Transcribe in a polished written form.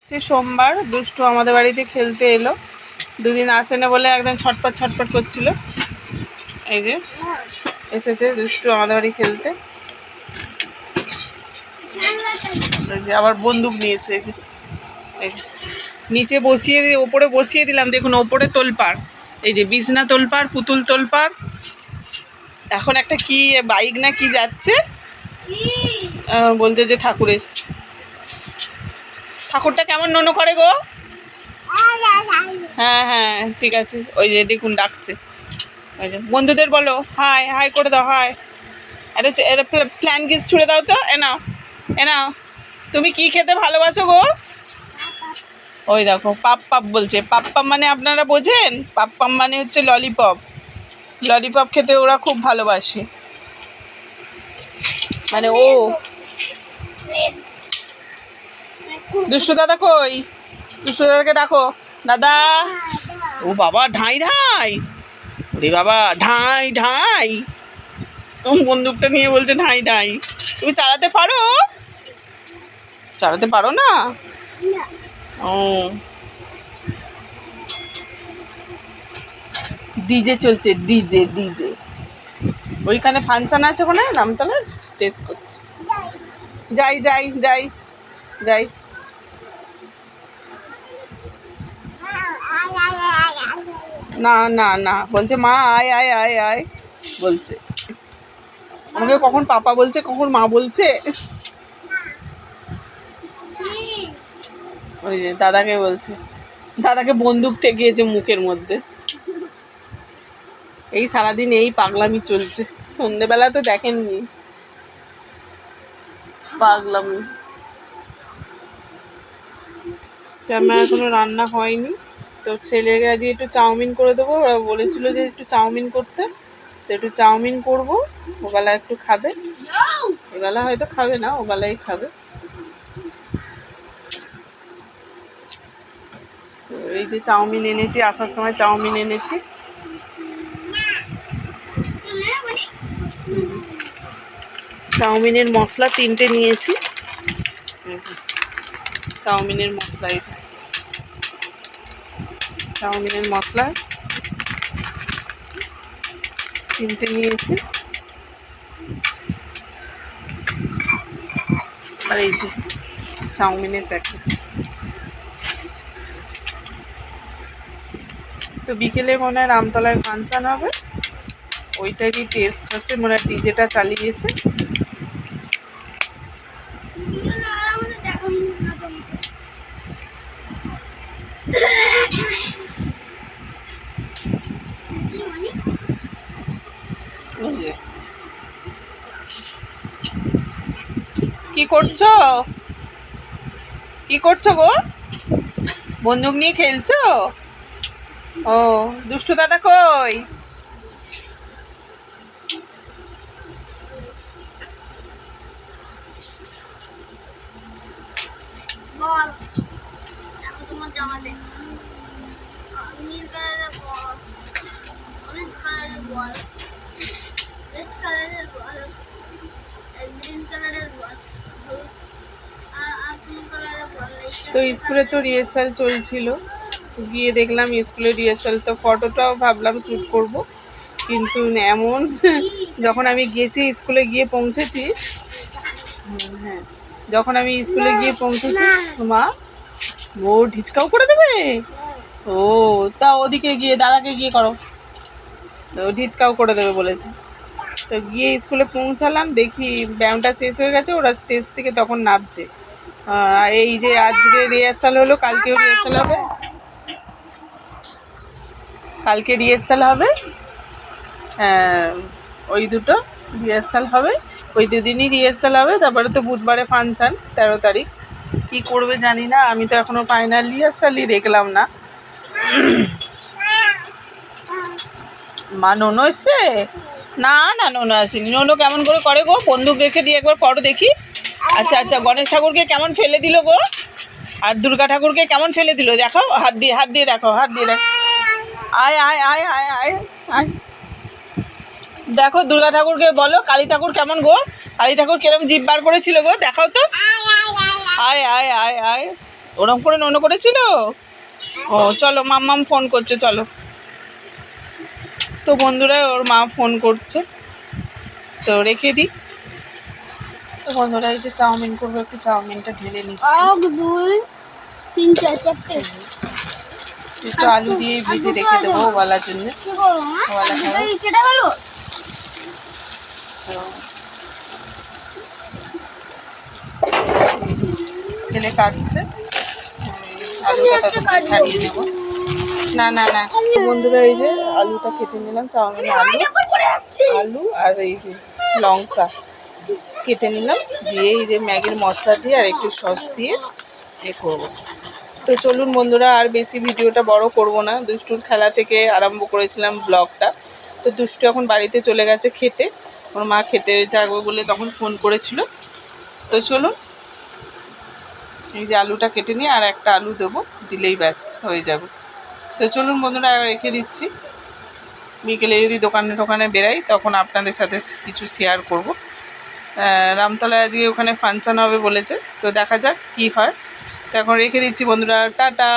সোমবার দুষ্টু আমাদের বাড়িতে খেলতে এলো। দুদিন আসে না বলে একদম ছটপট ছটপট করছিল। এই যে এসেছে দুষ্টু আমাদের বাড়ি খেলতে। এই যে আবার বন্দুক নিয়েছে। এই যে নিচে বসিয়ে দিয়ে ওপরে বসিয়ে দিলাম, দেখুন ওপরে তোলপাড়। এই যে বিছনা তোলপাড়, পুতুল তোলপাড়। এখন একটা কি বাইক না কি যাচ্ছে, বলছে যে ঠাকুর এসছে। ঠাকুরটা কেমন ননো করে গো? হ্যাঁ হ্যাঁ ঠিক আছে। ওই যে দেখুন ডাকছে। ওই যে বন্ধুদের বলো হাই হাই করে দাও, হাই। এটা প্ল্যান কিস ছুড়ে দাও তো। এনাও এনাও। তুমি কি খেতে ভালোবাসো গো? ওই দেখো পাপ পাপ বলছে। পাপ্পাম মানে আপনারা বোঝেন? পাপ্পাম মানে হচ্ছে ললিপপ। ললিপপ খেতে ওরা খুব ভালোবাসে। মানে ও দুষ্টু দাদা কই? দুষ্টু দাদাকে ডাকো। দাদা। ও বাবা ঢাই ঢাই। ওরে বাবা ঢাই ঢাই। বন্দুকটা নিয়ে বলছে ঢাই ঢাই। তুমি চালাতে পারো? চালাতে পারো না? ও ডিজে চলছে, ডিজে ডিজে। ওইখানে ফাংশন আছে ওখানে নামতলায়, স্টেজ করছে। যাই যাই যাই যাই। না না না বলছে মা আয় আয় আয় আয় বলছে। আমাকে কখন পাপা বলছে কখন মা বলছে। ওই যে দাদাকে বলছে। দাদাকে বন্দুক ঠেকিয়েছে মুখের মধ্যে। এই সারাদিন এই পাগলামি চলছে। সন্ধেবেলা তো দেখেননি পাগলামি। আমার এখনো রান্না হয়নি, তো ছেলেকে আজকে একটু চাউমিন করে দেবো। ওরা বলেছিল যে একটু চাউমিন করতে, তো একটু চাউমিন করবো। ওবেলা একটু খাবে, এবেলা হয়তো খাবে না, ওবেলাই খাবে। তো এই যে চাউমিন এনেছি, আসার সময় চাউমিন এনেছি। চাউমিনের মশলা 3টে নিয়েছি। চাউমিনের মশলা এই যে চাউমিনের মশলা 3টে নিয়েছি। আর এই যে চাউমিনের প্যাকেট। তো বিকেলে মনে হয় রামতলায় ফাংশন হবে, ওইটারই টেস্ট হচ্ছে। মনে হয় ডিজেটা চালিয়েছে। কি করছো? কি করছো গো? বন্দুক নিয়ে খেলছো? ও দুষ্টু দাদা কই? বল তোমার জামা দে। নীল কালারের বল, অরেঞ্জ কালারের বল, রেড কালারের বল, গ্রিন কালারের বল, আর ব্লু কালারের বল। তো স্কুলে তো রিহার্সাল চলছিল, তো গিয়ে দেখলাম স্কুলে রিহার্সাল। তো ফটোটাও ভাবলাম শ্যুট করব, কিন্তু এমন যখন আমি গিয়েছি স্কুলে গিয়ে পৌঁছেছি, হ্যাঁ যখন আমি স্কুলে গিয়ে পৌঁছেছি, মা ও ঢিচকাও করে দেবে। ও তা ওদিকে গিয়ে দাদাকে গিয়ে করো, ও ঢিচকাও করে দেবে বলেছে। তো গিয়ে স্কুলে পৌঁছালাম, দেখি ব্যায়ামটা শেষ হয়ে গেছে, ওরা স্টেজ থেকে তখন নামছে। এই যে আজকে রিহার্সাল হলো, কালকেও রিহার্সাল হবে। কালকে রিহার্সাল হবে, ওই দুটো রিহার্সাল হবে। ওই দুদিনই রিহার্সাল হবে। তারপরে তো বুধবারে ফাংশান 13 তারিখ। কী করবে জানি না, আমি তো এখনও ফাইনাল রিহার্সালই দেখলাম না। মা নোনো এসছে? না না নোনো আসেনি। নোনো কেমন করে গো? বন্দুক রেখে দিয়ে একবার করো দেখি। আচ্ছা আচ্ছা, গণেশ ঠাকুরকে কেমন ফেলে দিল গো? আর দুর্গা ঠাকুরকে কেমন ফেলে দিল দেখাও, হাত দিয়ে দেখো, হাত দিয়ে দেখো। আয় আয় আয় আয় আয় আয় দেখো দুর্গা ঠাকুরকে বলো কালী ঠাকুর কেমন গো? কালী ঠাকুর কিরম জিভ বার করেছিল গো? দেখাও তো। আয় আয় আয় আয় ওরম করে নন্য করেছিল। ও চলো, মাম্মাম ফোন করছে, চলো। তো বন্ধুরা ওর মা ফোন করছে, তো রেখে দিই। তো বন্ধুরা এই যে চাউমিন করবো, একটু চাউমিনটা ঢেলে নিচ্ছি। 1 2 3 4 4টে। একটু আলু দিয়ে ভেজে রেখে দেবো ওবেলার জন্য। কি করবো মা? ওবেলা খাবো। দুটোই কেটে ফেলো। তো ছেলে কাটছে, আলুটা ততক্ষণ ছাড়িয়ে নেবো। না না না বন্ধুরা এই যে আলুটা কেটে নিলাম, চাউমিনে আলু, আলু আর এই যে লঙ্কা কেটে নিলাম, দিয়ে এই যে ম্যাগির মশলা দিয়ে আর একটু সস দিয়ে এ করবো। তো চলুন বন্ধুরা, আর বেশি ভিডিওটা বড় করব না। দুষ্টুর খেলা থেকে আরম্ভ করেছিলাম ব্লগটা। তো দুষ্টু এখন বাড়িতে চলে গেছে খেতে, ওর মা খেতে থাকবে বলে তখন ফোন করেছিল। তো চলুন, এই যে আলুটা কেটে নিয়ে আর একটা আলু দেবো, দিলেই ব্যাস হয়ে যাবে। তো চলুন বন্ধুরা, রেখে দিচ্ছি। বিকেলে যদি দোকানে টোকানে বেরাই তখন আপনাদের সাথে কিছু শেয়ার করব। রামতলায় আজকে ওখানে ফাংশান হবে বলেছে, তো দেখা যাক কি হয়। তো এখন রেখে দিচ্ছি বন্ধুরা, টাটা।